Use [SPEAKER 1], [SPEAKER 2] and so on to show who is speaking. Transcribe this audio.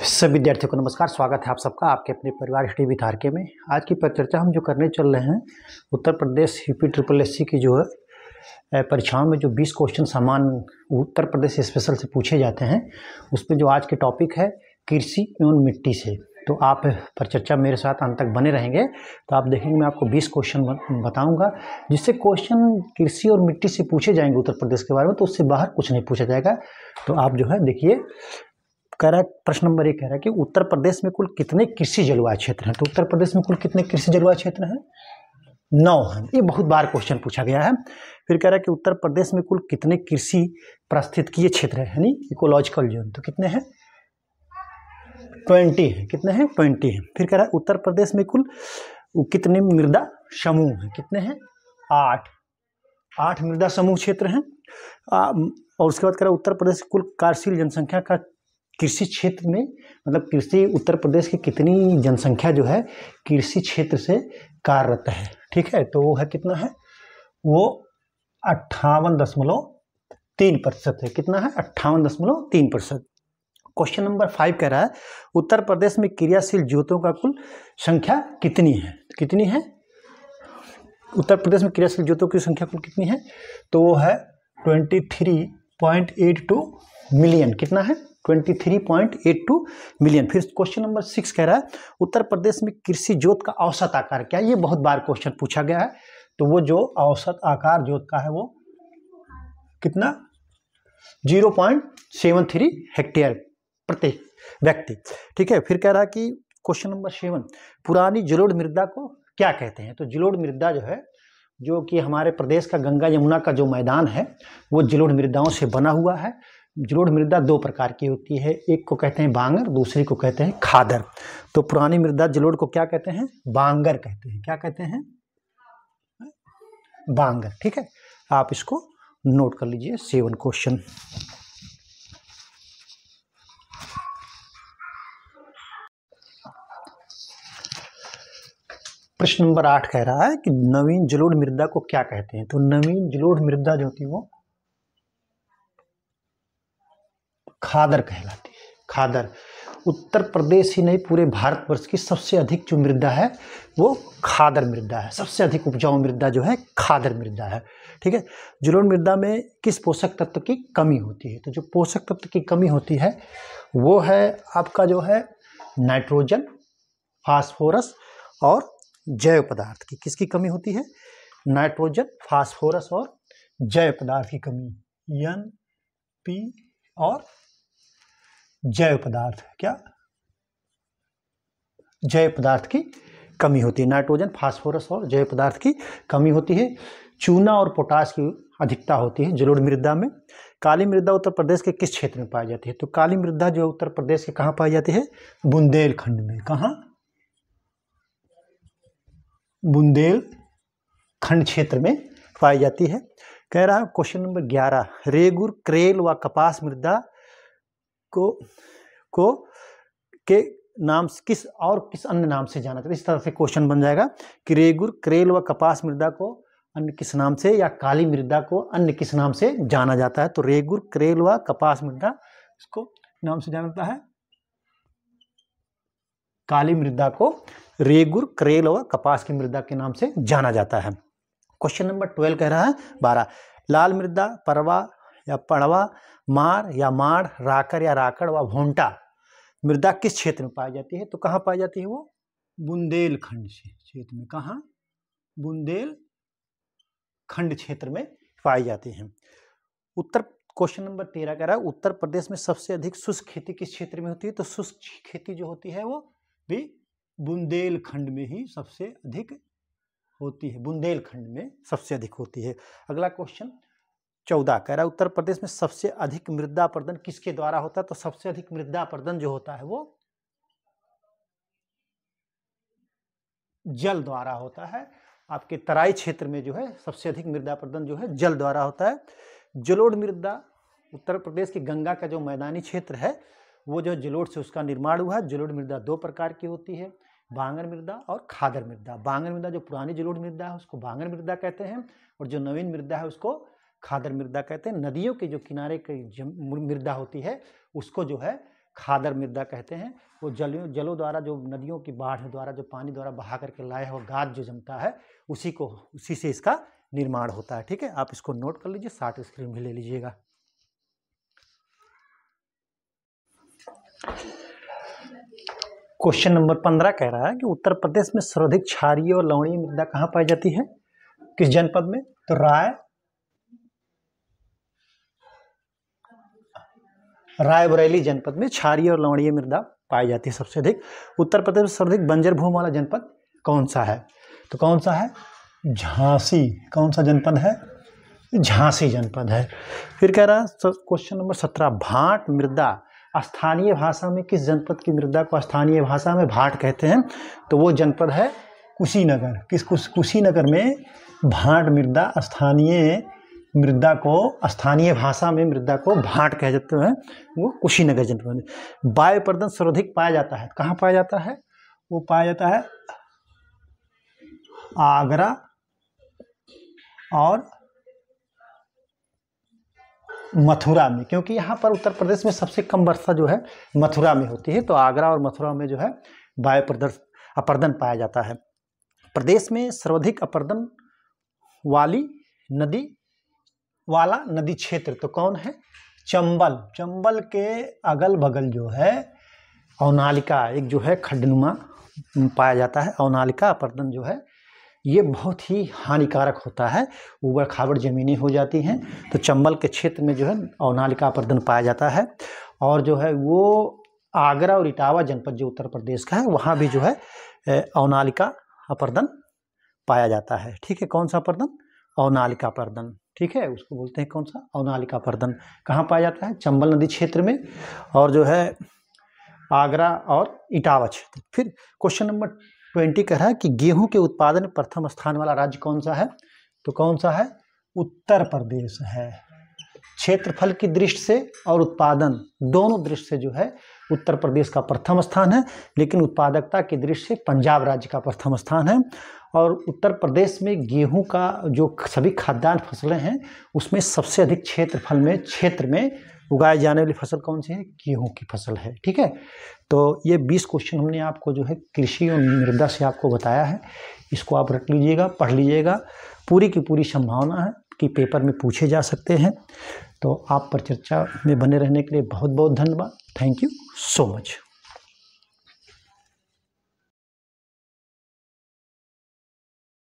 [SPEAKER 1] सभी विद्यार्थियों को नमस्कार। स्वागत है आप सबका आपके अपने परिवार टीवी तारके में। आज की परिचर्चा हम जो करने चल रहे हैं Uttar Pradesh UP triple SC की जो है परीक्षाओं में जो 20 क्वेश्चन सामान्य उत्तर प्रदेश स्पेशल से पूछे जाते हैं, उसमें जो आज के टॉपिक है कृषि एवं मिट्टी से। तो आप परिचर्चा मेरे साथ अंत तक बने रहेंगे तो आप देखेंगे मैं आपको 20 क्वेश्चन बताऊंगा, जिससे क्वेश्चन कृषि और मिट्टी से पूछे जाएंगे उत्तर प्रदेश के बारे में, तो उससे बाहर कुछ नहीं पूछा जाएगा। तो आप जो है देखिए, कह रहा है प्रश्न नंबर 1 कह रहा है कि उत्तर प्रदेश में कुल कितने कृषि जलवायु क्षेत्र हैं। तो उत्तर प्रदेश में कुल कितने कृषि जलवायु क्षेत्र हैं? 9 हैं। ये बहुत बार क्वेश्चन पूछा गया है। फिर कह रहा है कि उत्तर प्रदेश में कुल कितने कृषि पारिस्थितिकीय क्षेत्र है, यानी इकोलॉजिकल जोन। तो कितने हैं? 20 है। कितने हैं? 20 है। फिर कह रहा है उत्तर प्रदेश में कुल कितने मृदा समूह हैं? कितने हैं? 8 मृदा समूह क्षेत्र हैं। और उसके बाद कह रहा है उत्तर प्रदेश की कुल कार्यशील जनसंख्या का कृषि क्षेत्र में, मतलब कृषि उत्तर प्रदेश की कितनी जनसंख्या जो है कृषि क्षेत्र से कार्यरत है। ठीक है, तो वो है कितना है? वो 58.3% है। कितना है? 58.3%। क्वेश्चन नंबर 5 कह रहा है उत्तर प्रदेश में क्रियाशील ज्योतों का कुल संख्या कितनी है? कितनी है? उत्तर प्रदेश में क्रियाशील ज्योतों की संख्या कुल कितनी है? तो वो है 23.82 मिलियन। कितना है? 23.82 मिलियन। फिर क्वेश्चन नंबर 6 कह रहा है उत्तर प्रदेश में कृषि जोत का औसत आकार क्या है? ये बहुत बार क्वेश्चन पूछा गया है। तो वो जो औसत आकार जोत का है वो कितना? 0.73 हेक्टेयर प्रति व्यक्ति। ठीक है। फिर कह रहा है कि क्वेश्चन नंबर 7 पुरानी जलोढ़ मृदा को क्या कहते हैं? तो जलोढ़ मृदा जो है, जो कि हमारे प्रदेश का गंगा यमुना का जो मैदान है वो जलोढ़ मृदाओं से बना हुआ है। जलोढ़ मृदा 2 प्रकार की होती है, एक को कहते हैं बांगर, दूसरी को कहते हैं खादर। तो पुरानी मृदा जलोढ़ को क्या कहते हैं? बांगर कहते हैं। क्या कहते हैं? बांगर। ठीक है, आप इसको नोट कर लीजिए। 7 क्वेश्चन। प्रश्न नंबर 8 कह रहा है कि नवीन जलोढ़ मृदा को क्या कहते हैं? तो नवीन जलोढ़ मृदा जो होती है वो खादर कहलाती है। खादर उत्तर प्रदेश ही नहीं पूरे भारतवर्ष की सबसे अधिक जो मृदा है वो खादर मृदा है। सबसे अधिक उपजाऊ मृदा जो है खादर मृदा है। ठीक है। जलोढ़ मृदा में किस पोषक तत्व की कमी होती है? तो जो पोषक तत्व की कमी होती है वो है आपका जो है नाइट्रोजन, फास्फोरस और जैव पदार्थ की। किसकी कमी होती है? नाइट्रोजन, फास्फोरस और जैव पदार्थ की कमी। NP और जैव पदार्थ। क्या? जैव पदार्थ की कमी होती है। नाइट्रोजन, फास्फोरस और जैव पदार्थ की कमी होती है। चूना और पोटाश की अधिकता होती है जलोढ़ मृदा में। काली मृदा उत्तर प्रदेश के किस क्षेत्र में पाई जाती है? तो काली मृदा जो है उत्तर प्रदेश के कहाँ पाई जाती है? बुंदेलखंड में। कहाँ? बुंदेलखंड क्षेत्र में पाई जाती है। कह रहा है क्वेश्चन नंबर 11 रेगुर, क्रेल व कपास मृदा को के नाम किस अन्य नाम से जाना जाता है? इस तरह से क्वेश्चन बन जाएगा कि रेगुर, क्रेल व कपास मृदा को अन्य किस नाम से, या काली मृदा को अन्य किस नाम से जाना जाता है? तो रेगुर, क्रेल व कपास मृदा इसको नाम से जाना जाता है काली मृदा को रेगुर, क्रेल व कपास की मृदा के नाम से जाना जाता है। क्वेश्चन नंबर 12 कह रहा है 12 लाल मृदा, परवा या पड़वा, मार या माड़, राकर या राकड़ व भोंटा मृदा किस क्षेत्र में पाई जाती है? तो कहाँ पाई जाती है? वो बुंदेलखंड क्षेत्र में। कहाँ? बुंदेलखंड क्षेत्र में पाई जाती है। क्वेश्चन नंबर 13 कह रहा है उत्तर प्रदेश में सबसे अधिक शुष्क खेती किस क्षेत्र में होती है? तो शुष्क खेती जो होती है वो भी बुंदेलखंड में ही सबसे अधिक होती है। बुंदेलखंड में सबसे अधिक होती है। अगला क्वेश्चन 14 कह रहा है उत्तर प्रदेश में सबसे अधिक मृदा अपरदन किसके द्वारा होता है? तो सबसे अधिक मृदा अपरदन जो होता है वो जल द्वारा होता है। आपके तराई क्षेत्र में जो है सबसे अधिक मृदा अपरदन जो है जल द्वारा होता है। जलोढ़ मृदा उत्तर प्रदेश के गंगा का जो मैदानी क्षेत्र है वो जो जलोढ़ से उसका निर्माण हुआ है। जलोढ़ मृदा 2 प्रकार की होती है, बांगर मृदा और खादर मृदा। बांगर मृदा जो पुरानी जलोढ़ मृदा है उसको बांगर मृदा कहते हैं, और जो नवीन मृदा है उसको खादर मृदा कहते हैं। नदियों के जो किनारे की मृदा होती है उसको जो है खादर मृदा कहते हैं। वो जलों द्वारा, जो नदियों की बाढ़ द्वारा जो पानी द्वारा बहा करके लाया हुआ गाद जो जमता है उसी से इसका निर्माण होता है। ठीक है, आप इसको नोट कर लीजिए, शॉर्ट स्क्रीन भी ले लीजिएगा। क्वेश्चन नंबर 15 कह रहा है कि उत्तर प्रदेश में सर्वाधिक क्षारीय और लवणीय मृदा कहाँ पाई जाती है, किस जनपद में? तो रायबरेली जनपद में क्षारीय और लवणीय मृदा पाई जाती है सबसे अधिक। उत्तर प्रदेश में सर्वाधिक बंजर भूमि वाला जनपद कौन सा है? तो कौन सा है? झांसी। कौन सा जनपद है? झांसी जनपद है। फिर कह रहा है क्वेश्चन नंबर 17, भाट मृदा स्थानीय भाषा में किस जनपद की मृदा को स्थानीय भाषा में भाट कहते हैं? तो वो जनपद है कुशीनगर। कुशीनगर में भाट मृदा स्थानीय भाषा में मृदा को भाट कह जाते हैं, वो कुशीनगर जनपद में। वायु प्रदूषण सर्वाधिक पाया जाता है, कहाँ पाया जाता है? वो पाया जाता है आगरा और मथुरा में, क्योंकि यहाँ पर उत्तर प्रदेश में सबसे कम वर्षा जो है मथुरा में होती है। तो आगरा और मथुरा में जो है वायु अपरदन पाया जाता है। प्रदेश में सर्वाधिक अपरदन वाला नदी क्षेत्र तो कौन है? चंबल के अगल बगल जो है अवनालिका, एक जो है खड्डनुमा पाया जाता है। अवनालिका अपरदन जो है ये बहुत ही हानिकारक होता है, ऊबड़ खाबड़ ज़मीनें हो जाती हैं। तो चंबल के क्षेत्र में जो है अवनालिका अपरदन पाया जाता है। और जो है वो आगरा और इटावा जनपद जो उत्तर प्रदेश का है, वहाँ भी जो है अवनालिका अपरदन पाया जाता है। ठीक है, कौन सा अपरदन? अवनालिका अपरदन। ठीक है, उसको बोलते हैं कौन सा? अवनालिका अपरदन। कहाँ पाया जाता है? चंबल नदी क्षेत्र में और जो है आगरा और इटावा क्षेत्र। फिर क्वेश्चन नंबर 20 कह रहा है कि गेहूं के उत्पादन में प्रथम स्थान वाला राज्य कौन सा है? तो कौन सा है? उत्तर प्रदेश है। क्षेत्रफल की दृष्टि से और उत्पादन दोनों दृष्टि से जो है उत्तर प्रदेश का प्रथम स्थान है, लेकिन उत्पादकता की दृष्टि से पंजाब राज्य का प्रथम स्थान है। और उत्तर प्रदेश में गेहूं का जो सभी खाद्यान्न फसलें हैं उसमें सबसे अधिक क्षेत्र में उगाए जाने वाली फसल कौन सी है? गेहूं की फसल है। ठीक है, तो ये 20 क्वेश्चन हमने आपको जो है कृषि और मृदा से आपको बताया है। इसको आप रख लीजिएगा, पढ़ लीजिएगा। पूरी की पूरी संभावना है कि पेपर में पूछे जा सकते हैं। तो आप पर चर्चा में बने रहने के लिए बहुत बहुत धन्यवाद। Thank you so much.